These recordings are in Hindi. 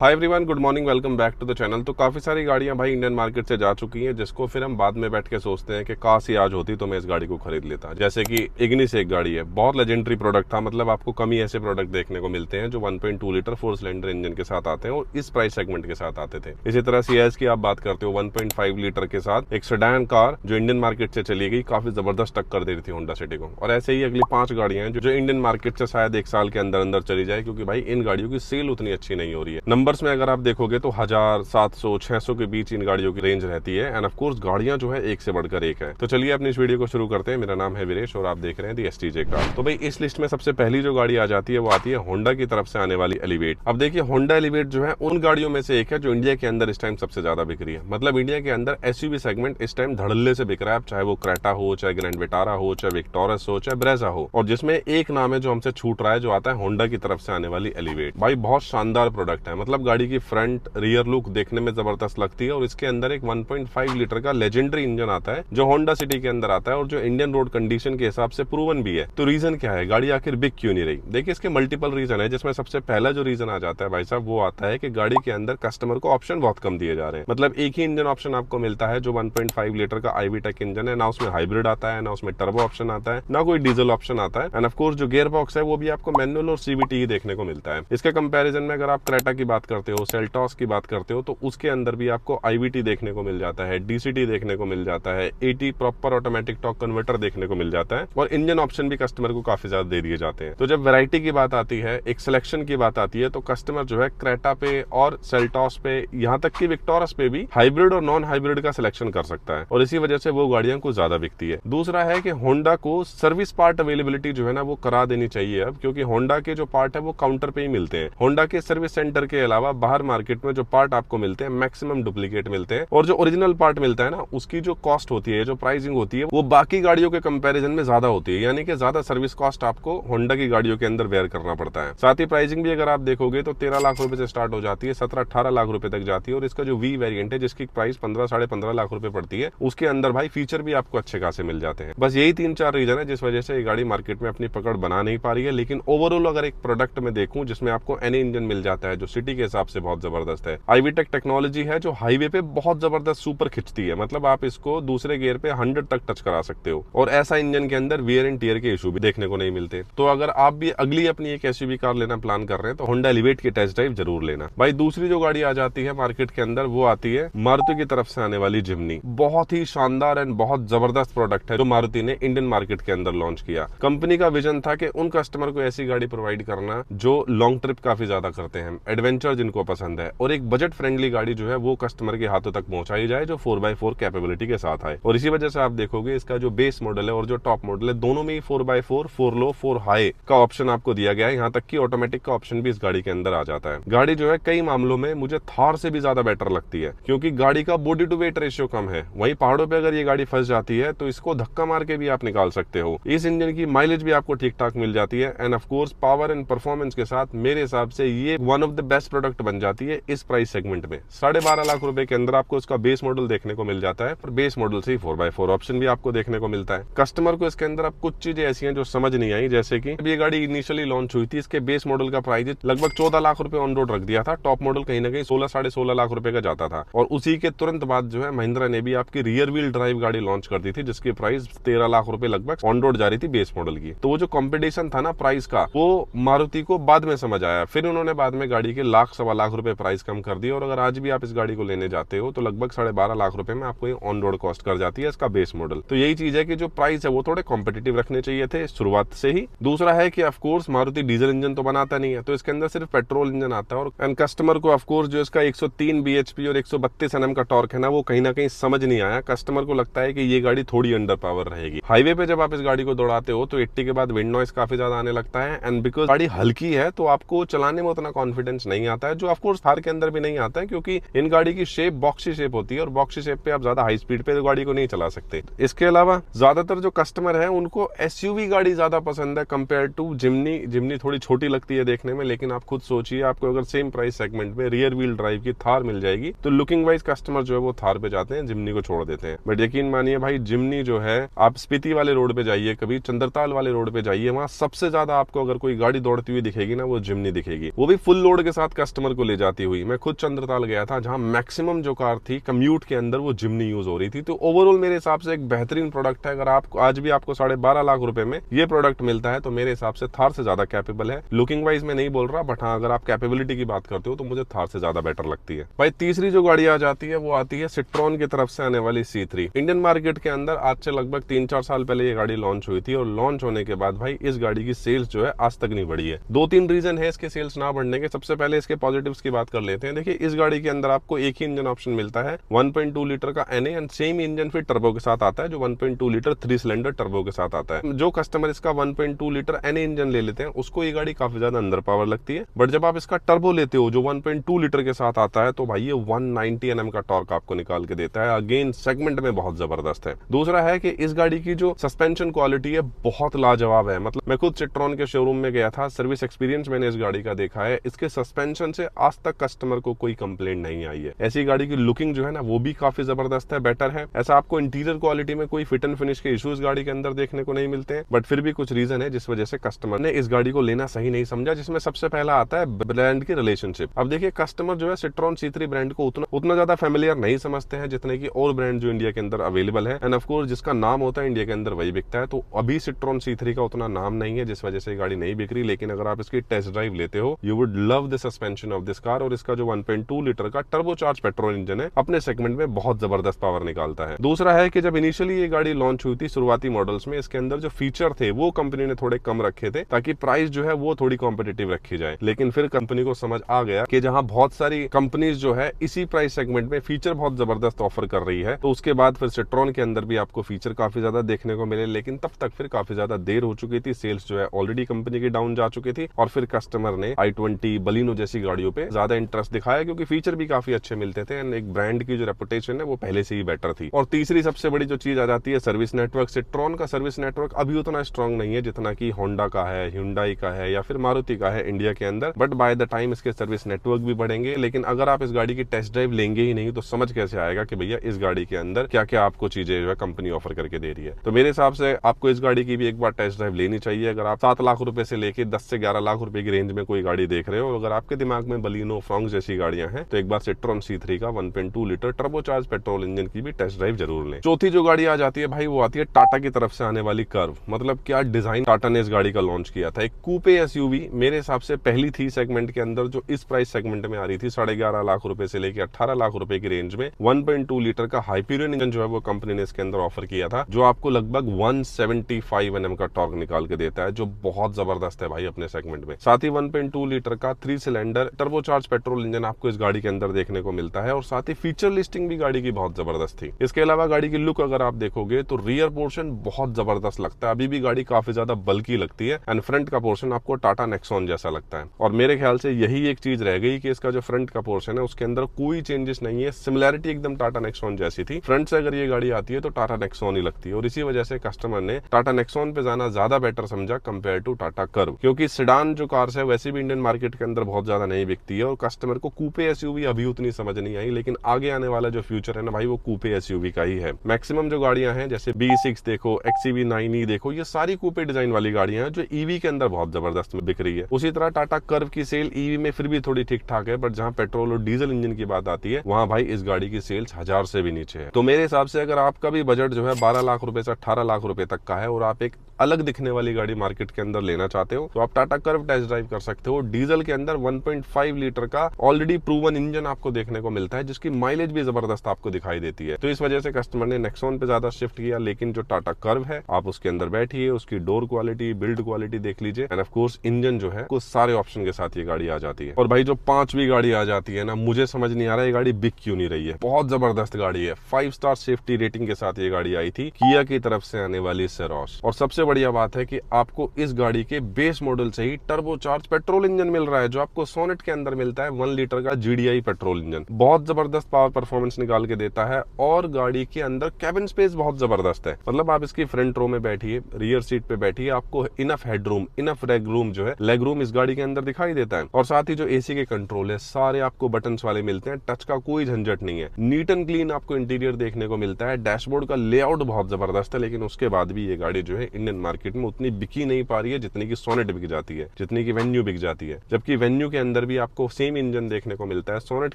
Hi everyone, good morning, welcome back to the channel. तो काफी सारी गाड़ियां भाई इंडियन मार्केट से जा चुकी हैं, जिसको फिर हम बाद में बैठ के सोचते हैं कि काश ही आज होती तो मैं इस गाड़ी को खरीद लेता। जैसे कि इग्निस एक गाड़ी है, बहुत लेजेंडरी प्रोडक्ट था। मतलब आपको कम ही ऐसे प्रोडक्ट देखने को मिलते हैं जो 1.2 लीटर 4 सिलेंडर इंजन के साथ आते हैं और इस प्राइस सेगमेंट के साथ आते थे। इसी तरह सीएस की आप बात करते हो, 1.5 लीटर के साथ एक सेडान कार जो इंडियन मार्केट से चली गई, काफी जबरदस्त टक्कर दे रही थी होंडा सिटी को। और ऐसे ही अगली 5 गाड़ियां हैं जो इंडियन मार्केट से शायद 1 साल के अंदर अंदर चली जाए, क्योंकि भाई इन गाड़ियों की सेल उतनी अच्छी नहीं हो रही है। नंबर्स में अगर आप देखोगे तो 1000, 700, 600 के बीच इन गाड़ियों की रेंज रहती है। एंड ऑफ कोर्स गाड़ियां जो है एक से बढ़कर एक है। तो चलिए अपनी इस वीडियो को शुरू करते हैं। मेरा नाम है वीरेश और आप देख रहे हैं दी एसटीजे कार। तो भाई इस लिस्ट में सबसे पहली जो गाड़ी आ जाती है वो आती है होंडा की तरफ से आने वाली एलिवेट। अब देखिए, होंडा एलिवेट जो है उन गाड़ियों में से एक है जो इंडिया के अंदर इस टाइम सबसे ज्यादा बिक रही है। मतलब इंडिया के अंदर एसयूवी सेगमेंट इस टाइम धड़ल्ले से बिक रहा है, चाहे वो क्रेटा हो, चाहे ग्रैंड विटारा हो, चाहे विक्टोरस हो, चाहे ब्रेजा हो। और जिसमें एक नाम है जो हमसे छूट रहा है, जो आता है होंडा की तरफ से आने वाली एलिवेट। भाई बहुत शानदार प्रोडक्ट है। मतलब गाड़ी की फ्रंट रियर लुक देखने में जबरदस्त लगती है और इसके अंदर एक 1.5 लीटर का लेजेंडरी इंजन आता है जो होंडा सिटी के अंदर आता है और जो इंडियन रोड कंडीशन के हिसाब से प्रूवन भी है। तो रीजन क्या है, गाड़ी आखिर बिक क्यों नहीं रही? देखिए, इसके मल्टीपल रीजन है, जिसमें सबसे पहला जो रीजन आ जाता है भाई साहब, वो आता है कि गाड़ी के अंदर कस्टमर को ऑप्शन बहुत कम दिए जा रहे हैं। मतलब एक ही इंजन ऑप्शन आपको मिलता है जो 1.5 लीटर का आईवी टेक इंजन है। ना उसमें हाइब्रिड आता है, ना उसमें टर्बो ऑप्शन आता है, ना कोई डीजल ऑप्शन आता है। एंड ऑफ कोर्स जो गियर बॉक्स है वो भी आपको मैनुअल और सीवीटी ही देखने को मिलता है। इसके कंपैरिजन में अगर आप क्रेटा की बात करते हो, सेल्टॉस की बात करते हो, तो उसके अंदर भी आपको आईवीटी देखने को मिल जाता है, डीसीटी देखने को मिल जाता है, eighty proper automatic torque converter देखने को मिल जाता है और इंजन ऑप्शन भी कस्टमर को काफी ज्यादा दे दिए जाते हैं। तो जब वैरायटी की बात आती है, एक सिलेक्शन की बात आती है, तो कस्टमर जो है क्रेटा पे और सेल्टॉस पे, यहाँ तक कि विक्टोरस पे भी हाइब्रिड और नॉन हाइब्रिड का सिलेक्शन कर सकता है और इसी वजह से वो गाड़ियां कुछ ज्यादा बिकती है। दूसरा है कि होंडा को सर्विस पार्ट अवेलेबिलिटी जो है ना वो करा देनी चाहिए अब, क्योंकि होंडा के जो पार्ट है वो काउंटर पे ही मिलते हैं। होंडा के सर्विस सेंटर के अलावा बाहर मार्केट में जो पार्ट आपको मिलते हैं मैक्सिमम डुप्लीकेट मिलते हैं और जो ओरिजिनल पार्ट मिलता है ना उसकी जो कॉस्ट होती है, जो प्राइसिंग होती है, वो बाकी गाड़ियों के कंपैरिजन में ज्यादा होती है। यानी कि ज्यादा सर्विस कॉस्ट आपको होंडा की गाड़ियों के अंदर बेयर करना पड़ता है। साथ ही प्राइसिंग भी अगर आप देखोगे तो 13 लाख रुपए से स्टार्ट हो जाती है, 17-18 लाख रुपए तक जाती है। और इसका जो वी वेरिएंट है जिसकी प्राइस 15-15.5 लाख रुपए पड़ती है, उसके अंदर भाई फीचर भी आपको अच्छे खासे मिल जाते हैं। बस यही 3-4 रीजन है जिस वजह से ये गाड़ी मार्केट में अपनी पकड़ बना नहीं पा रही है। लेकिन ओवरऑल अगर एक प्रोडक्ट में देखूं जिसमें आपको एनी इंजन मिल जाता है जो सिटी के हिसाब से बहुत जबरदस्त है, आईवी टेक टेक्नोलॉजी है जो हाईवे पे बहुत जबरदस्त सुपर खिंचती है। मतलब आप इसको दूसरे गियर पे 100 तक टच करा सकते हो और ऐसा इंजन के अंदर वियर एंड टियर के इशू भी देखने को नहीं मिलते। तो अगर आप भी अगली अपनी एक एसयूवी कार लेना प्लान कर रहे हैं तो होंडा एलिवेट की टेस्ट ड्राइव जरूर लेना। भाई दूसरी जो गाड़ी आ जाती है मार्केट के अंदर वो आती है मारुति की तरफ से आने वाली जिम्नी। बहुत ही शानदार एंड बहुत जबरदस्त प्रोडक्ट है जो मारुति ने इंडियन मार्केट के अंदर लॉन्च किया। कंपनी का विजन था कि उन कस्टमर को ऐसी गाड़ी प्रोवाइड करना जो लॉन्ग ट्रिप काफी ज्यादा करते हैं, एडवेंचर जिनको पसंद है, और एक बजट फ्रेंडली गाड़ी जो है वो कस्टमर के हाथों तक पहुंचाई जाए जो 4x4 कैपेबिलिटी के साथ आए। और इसी वजह से आप देखोगे इसका जो बेस मॉडल है और जो टॉप मॉडल है दोनों में ही 4x4, 4 लो 4 हाई का ऑप्शन आपको दिया गया है। यहाँ तक कि ऑटोमेटिक का ऑप्शन भी इस गाड़ी के अंदर आ जाता है। गाड़ी जो है कई मामलों में मुझे थार से भी ज्यादा बेटर लगती है, क्योंकि गाड़ी का बॉडी टू वेट रेशियो कम है। वहीं पहाड़ों पे अगर ये गाड़ी फंस जाती है तो इसको धक्का मार के भी आप निकाल सकते हो। इस इंजन की माइलेज भी आपको ठीक ठाक मिल जाती है end of course power and performance के साथ मेरे हिसाब से ये one of the best product बन जाती है इस प्राइस सेगमेंट में। 12.5 लाख रुपए के अंदर आपको इसका बेस मॉडल देखने को मिल जाता है, पर बेस मॉडल से ही 4x4 ऑप्शन भी आपको देखने को मिलता है। कस्टमर को इसके अंदर अब कुछ चीजें ऐसी हैं जो समझ नहीं आई, जैसे कि ये गाड़ी इनिशियली लॉन्च हुई थी, इसके बेस मॉडल का प्राइस लगभग 14 लाख रुपए ऑन रोड रख दिया था। टॉप मॉडल कहीं ना कहीं 16-16.5 लाख रुपए का जाता था और उसी के तुरंत बाद जो है महिंद्रा ने भी आपकी रियर व्हील ड्राइव गाड़ी लॉन्च कर दी थी जिसकी प्राइस 13 लाख रुपए लगभग ऑन रोड जा रही थी बेस मॉडल की। तो वो जो कॉम्पिटिशन था ना प्राइस का, वो मारुति को बाद में समझ आया। फिर उन्होंने बाद में गाड़ी के लाख-सवा लाख रुपए प्राइस कम कर दी और अगर आज भी आप इस गाड़ी को लेने जाते हो तो लगभग 12.5 लाख रुपए में आपको ये ऑन रोड कॉस्ट कर जाती है इसका बेस मॉडल। तो यही चीज है कि जो प्राइस है वो थोड़े कॉम्पिटिटिव रखने चाहिए थे शुरुआत से ही। दूसरा है कि ऑफकोर्स मारुति डीजल इंजन तो बनाता नहीं है, तो इसके अंदर सिर्फ पेट्रोल इंजन आता है और कस्टमर को ऑफकोर्स जो इसका 103 bhp और 132 Nm का टॉर्क है ना वो कहीं ना कहीं समझ नहीं आया। कस्टमर को लगता है कि ये गाड़ी थोड़ी अंडर पावर रहेगी। हाईवे पे जब आप इस गाड़ी को दौड़ाते हो तो 80 के बाद विंड नॉइस काफी ज्यादा आने लगता है एंड बिकॉज गाड़ी हल्की है तो आपको चलाने में उतना कॉन्फिडेंस नहीं आता है, जो ऑफकोर्स थार के अंदर भी नहीं आता है, क्योंकि इन गाड़ी की शेप बॉक्सी शेप होती है और बॉक्सी शेप पे आप ज्यादा हाई स्पीड पे गाड़ी को नहीं चला सकते। इसके अलावा ज्यादातर जो कस्टमर है उनको एसयूवी गाड़ी ज्यादा पसंद है कंपेयर टू जिम्नी। जिम्नी थोड़ी छोटी लगती है देखने में, लेकिन आप खुद सोचिए आपको अगर सेम प्राइस सेगमेंट में रियर व्हील ड्राइव की थार मिल जाएगी तो लुकिंग वाइज कस्टमर जो है वो थार पे जाते हैं, जिम्नी को छोड़ देते हैं। बट यकीन मानिए भाई जिम्नी जो है, आप स्पीति वाले रोड पे जाइए, कभी चंद्रताल वाले रोड पे जाइए, वहां सबसे ज्यादा आपको अगर कोई गाड़ी दौड़ती हुई दिखेगी ना वो जिम्नी दिखेगी, वो भी फुल लोड के साथ कस्टमर को ले जाती हुई। मैं खुद चंद्रताल गया था, जहां मैक्सिमम जो कार थी कम्यूट के अंदर वो जिम्नी यूज हो रही थी। तो ओवरऑल मेरे हिसाब से एक बेहतरीन प्रोडक्ट है। अगर आप आज भी आपको 12.5 लाख रुपए में ये प्रोडक्ट मिलता है तो मेरे हिसाब से थार से ज्यादा कैपेबल है। लुकिंग वाइज मैं नहीं बोल रहा, बट हाँ अगर आप कैपेबिलिटी की बात करते हो तो मुझे थार से ज्यादा बेटर लगती है। भाई तीसरी जो गाड़ी आ जाती है वो आती है सिट्रॉन की तरफ से आने वाली C3। इंडियन मार्केट के अंदर आज से लगभग 3-4 साल पहले ये गाड़ी लॉन्च हुई थी, और लॉन्च होने के बाद भाई इस गाड़ी की सेल्स जो है आज तक नहीं बढ़ी है। 2-3 रीजन है इसके सेल्स ना बढ़ने के। सबसे पहले इसके पॉजिटिव्स की बात कर लेते हैं। देखिए इस गाड़ी के अंदर आपको एक ही इंजन ऑप्शन मिलता है, 1.2 लीटर का NA, एंड सेम इंजन फिर टर्बो के साथ आता है, जो 1.2 लीटर 3 सिलेंडर टर्बो के साथ आता है। जो कस्टमर इसका 1.2 लीटर NA इंजन ले लेते हैं उसको ये गाड़ी काफी ज्यादा अंदर पावर लगती है, बट जब आप इसका टर्बो लेते हो जो 1.2 लीटर के साथ आता है तो भाई ये 190 Nm का टॉर्क आपको निकाल के देता है। अगेन सेगमेंट में बहुत जबरदस्त है। दूसरा है कि इस गाड़ी की जो सस्पेंशन क्वालिटी है बहुत लाजवाब है। मतलब मैं खुद सिट्रॉन के शोरूम में गया था, सर्विस एक्सपीरियंस मैंने इस गाड़ी का देखा है, इसके सस्पेंशन से आज तक कस्टमर को कोई कंप्लेंट नहीं आई है। ऐसी गाड़ी की लुकिंग जो है ना वो भी काफी जबरदस्त है, बेटर है। ऐसा आपको इंटीरियर क्वालिटी में कोई फिट एंड फिनिश के इश्यूज गाड़ी के अंदर देखने को नहीं मिलते हैं, बट फिर भी कुछ रीजन है जिस वजह से कस्टमर ने इस गाड़ी को लेना सही नहीं समझा, जिसमें सबसे पहला आता है ब्रांड की रिलेशनशिप। अब देखिए कस्टमर जो है सिट्रॉन C3 ब्रांड को उतना ज्यादा फेमिलियर नहीं समझते हैं जितने की और ब्रांड जो इंडिया के अंदर अवेलेबल है, एंड ऑफ कोर्स जिसका नाम होता है इंडिया के अंदर वही बिकता है। तो अभी सिट्रॉन C3 का उतना नाम नहीं है जिस वजह से गाड़ी नहीं बिक रही, लेकिन अगर आप इसकी टेस्ट ड्राइव लेते हो you would love the suspension of this car. और इसका जो 1.2 लीटर का टर्बोचार्ज पेट्रोल इंजन है अपने सेगमेंट में बहुत जबरदस्त पावर निकालता है। दूसरा है कि जब इनिशियली ये गाड़ी लॉन्च हुई थी शुरुआती मॉडल्स में, इसके अंदर जो फीचर थे वो कंपनी ने थोड़े कम रखे थे ताकि प्राइस जो है वो थोड़ी कॉम्पिटिटिव रखी जाए। लेकिन फिर कंपनी को समझ आ गया कि जहां बहुत सारी कंपनीज जो है इसी प्राइस सेगमेंट में फीचर बहुत जबरदस्त ऑफर कर रही है, तो उसके बाद फिर सिट्रॉन के अंदर भी आपको फीचर काफी ज्यादा देखने को मिले। लेकिन तब तक फिर काफी ज्यादा देर हो चुकी थी, सेल्स जो है ऑलरेडी कंपनी की डाउन जा चुकी थी, और फिर कस्टमर ने i20 बलिनो जैसी गाड़ियों पे ज्यादा इंटरेस्ट दिखाया क्योंकि फीचर भी काफी अच्छे मिलते थे, एंड एक ब्रांड की जो रेपुटेशन है वो पहले से ही बेटर थी। और तीसरी सबसे बड़ी जो चीज आ जाती है सर्विस नेटवर्क। सिट्रॉन का सर्विस नेटवर्क अभी उतना स्ट्रॉन्ग नहीं है जितना कि होंडा का है, ह्युंडई का है या फिर मारुति का है इंडिया के अंदर, बट बाय द टाइम इसके सर्विस नेटवर्क भी बढ़ेंगे। लेकिन अगर आप इस गाड़ी की टेस्ट ड्राइव लेंगे ही नहीं तो समझ कैसे आएगा कि भैया इस गाड़ी के अंदर क्या क्या आपको चीजें जो है कंपनी ऑफर करके दे रही है। तो मेरे हिसाब से आपको इस गाड़ी की भी एक बार टेस्ट ड्राइव लेनी चाहिए। अगर आप 7 लाख रुपए से लेके 10 से 11 लाख रुपए की रेंज में कोई गाड़ी देख रहे हो, अगर आपके दिमाग में बलिनो, फ्रॉन्क्स जैसी गाड़ियां हैं, तो एक बार सिट्रॉन C3 का 1.2 लीटर टर्बोचार्ज पेट्रोल इंजन की भी टेस्ट ड्राइव जरूर लें। चौथी जो गाड़ी आ जाती है भाई वो आती है टाटा की तरफ से आने वाली कर्व। मतलब क्या डिजाइन टाटा ने इस गाड़ी का लॉन्च किया था। एक कूपे SUV मेरे हिसाब से पहली थी सेगमेंट के अंदर जो इस प्राइस सेगमेंट में आ रही थी, 11.5 लाख रुपए से लेकर 18 लाख रुपए की रेंज में। 1.2 लीटर का हाइपीरियन इंजन जो है वो कंपनी ने इसके अंदर ऑफर किया था, जो आपको लगभग 175 Nm का टॉर्क निकाल के देता है, जो बहुत जबरदस्त है भाई अपने सेगमेंट में। साथ ही 1.2 लीटर का 3 सिलेंडर टर्बोचार्ज पेट्रोल इंजन आपको इस गाड़ी के अंदर देखने को मिलता है, और साथ ही फीचर लिस्टिंग भी गाड़ी की बहुत जबरदस्त थी। इसके अलावा गाड़ी की लुक अगर आप देखोगे तो रियर पोर्शन बहुत जबरदस्त लगता है, अभी भी गाड़ी काफी ज्यादा बल्की लगती है, एंड फ्रंट का पोर्शन आपको टाटा नेक्सॉन जैसा लगता है। और मेरे ख्याल से यही एक चीज रह गई कि इसका जो फ्रंट का पोर्शन है उसके अंदर कोई चेंजेस नहीं है, सिमिलैरिटी एकदम टाटा नेक्सॉन जैसी थी। फ्रंट से अगर ये गाड़ी आती है तो टाटा नेक्सॉन ही लगती है, और इसी वजह से कस्टमर ने टाटा नेक्सॉन पे जाना ज्यादा बेटर समझा कंपेयर टू टाटा कर्व, क्योंकि सेडान जो कार्स है वैसे भी इंडियन मार्केट के अंदर बहुत ज्यादा नहीं बिकती है, और कस्टमर को कूपे SUV अभी उतनी समझ नहीं आई। लेकिन आगे आने वाला जो फ्यूचर है ना भाई वो कूपे SUV का ही है। मैक्सिमम जो गाड़ियां हैं जैसे B6 देखो, XCV9E देखो, ये सारी कूपे डिजाइन वाली गाड़ियां हैं जो EV के अंदर बहुत जबरदस्त बिक रही है। उसी तरह टाटा कर्व की सेल EV में फिर भी थोड़ी ठीक ठाक है, बट जहां पेट्रोल और डीजल इंजन की बात आती है वहां भाई इस गाड़ी की सेल्स 1000 से भी नीचे है। तो मेरे हिसाब से अगर आपका भी बजट जो है 12 लाख रुपए से 18 लाख रुपए तक का है और आप एक अलग दिखने वाली गाड़ी मार्केट के अंदर लेना चाहते हो तो आप टाटा कर्व टेस्ट ड्राइव कर सकते हो। डीजल के अंदर 1.5 लीटर का ऑलरेडी प्रूवन इंजन आपको देखने को मिलता है, जिसकी माइलेज भी जबरदस्त आपको दिखाई देती है। तो इस वजह से कस्टमर ने नेक्सॉन पे ज्यादा शिफ्ट किया, लेकिन जो टाटा कर्व है आप उसके अंदर बैठिए, उसकी डोर क्वालिटी, बिल्ड क्वालिटी देख लीजिए, एंड ऑफ कोर्स इंजन जो है कुछ सारे ऑप्शन के साथ ये गाड़ी आ जाती है। और भाई जो 5वीं गाड़ी आ जाती है ना, मुझे समझ नहीं आ रहा ये गाड़ी बिक क्यों नहीं रही है। बहुत जबरदस्त गाड़ी है, 5 स्टार सेफ्टी रेटिंग के साथ ये गाड़ी आई थी किया की तरफ से आने वाली सेरोस। और सबसे बढ़िया बात है कि आपको इस गाड़ी के बेस मॉडल से ही टर्बोचार्ज पेट्रोल इंजन मिल रहा है, जो आपको सोनेट के अंदर मिलता है 1 लीटर का GDI पेट्रोल इंजन। बहुत जबरदस्त पावर परफॉर्मेंस निकाल के देता है, और गाड़ी के अंदर कैबिन स्पेस बहुत जबरदस्त है। मतलब आप इसकी फ्रंट रो में बैठिए, रियर सीट पे बैठिए, आपको enough headroom, enough leg room जो है, लेग रूम इस गाड़ी के अंदर दिखाई देता है। और साथ ही जो AC के कंट्रोल है सारे आपको बटन्स वाले मिलते हैं, टच का कोई झंझट नहीं है। नीट एंड क्लीन आपको इंटीरियर देखने को मिलता है। डैशबोर्ड का लेआउट बहुत जबरदस्त है, लेकिन उसके बाद भी ये गाड़ी जो है इंडियन मार्केट में उतनी बिकी नहीं पा रही है जितनी की सोनेट बिक जाती है, जितनी की वेन्यू बिक जाती है। जबकि वेन्यू के अंदर अंदर भी आपको सेम इंजन देखने को मिलता है, सोनेट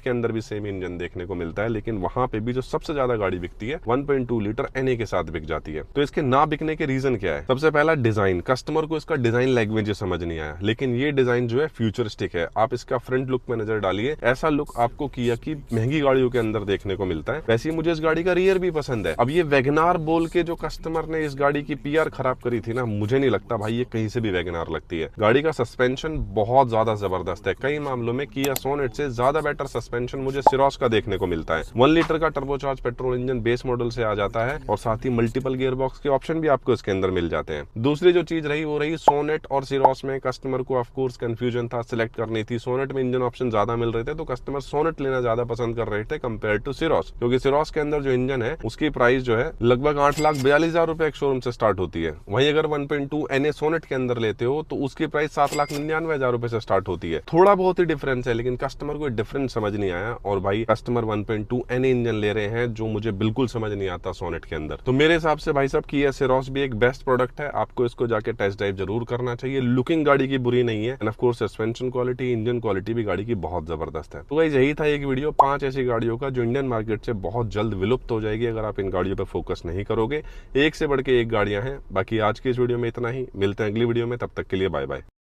के अंदर भी सेम इंजन देखने को मिलता है, लेकिन वहां पे भी जो सबसे ज्यादा गाड़ी बिकती है 1.2 लीटर NA के साथ बिक जाती है। तो इसके ना बिकने के रीजन क्या है? सबसे पहला डिजाइन, कस्टमर को इसका डिजाइन लैंग्वेज समझ नहीं आया, लेकिन ये डिजाइन जो है फ्यूचरिस्टिक है। आप इसका फ्रंट लुक में नजर डालिए, ऐसा लुक आपको किया की महंगी गाड़ियों के अंदर देखने को मिलता है। वैसे मुझे इस गाड़ी का रियर भी पसंद है। अब ये वैगनार बोल के जो कस्टमर ने इस गाड़ी की PR खराब करी थी ना, मुझे नहीं लगता भाई ये कहीं से भी वैगनार लगती है। गाड़ी का सस्पेंशन बहुत ज्यादा जबरदस्त है, कई मामलों में किया सोनेट से ज्यादा बेटर सस्पेंशन मुझे सिरोस का देखने को मिलता है। 1 लीटर का turbocharge petrol engine base model से आ जाता है और साथ ही मल्टीपल गियर बॉक्स के ऑप्शन भी आपको इसके अंदर मिल जाते हैं। दूसरी जो चीज रही वो रही सोनेट और सिरोस में कस्टमर को ऑफ कोर्स कंफ्यूजन था, सिलेक्ट करनी थी। सोनेट में इंजन ऑप्शन ज्यादा मिल रहे थे तो कस्टमर सोनेट लेना ज्यादा पसंद कर रहे थे कंपेयर टू सिरोस, क्योंकि सिरोस के अंदर जो इंजन है उसकी प्राइस जो है लगभग 8,42,000 रुपए एक शोरूम से स्टार्ट होती है। वहीं अगर 1.2 NA सोनेट के अंदर लेते हो तो उसकी प्राइस 7,99,000 रुपए से स्टार्ट होती है। थोड़ा बहुत ही डिफरेंस है, लेकिन कस्टमर को डिफरेंस समझ नहीं आया और भाई कस्टमर 1.2 NA इंजन ले रहे हैं जो मुझे बिल्कुल समझ नहीं आता सोनेट के अंदर। तो मेरे हिसाब से भाई साहब किया सिरोस भी एक बेस्ट प्रोडक्ट है, आपको इसको जाके टेस्ट ड्राइव जरूर करना चाहिए। लुकिंग गाड़ी की बुरी नहीं है end of course suspension quality, engine quality भी गाड़ी की बहुत जबरदस्त है। तो गाइस यही था एक वीडियो 5 ऐसी गाड़ियों का जो इंडियन मार्केट से बहुत जल्द विलुप्त हो जाएगी अगर आप इन गाड़ियों पर फोकस नहीं करोगे। एक से बढ़ के एक गाड़ियां हैं। बाकी आज की इस वीडियो में इतना ही, मिलते हैं अगली वीडियो में, तब तक के लिए बाय बाय।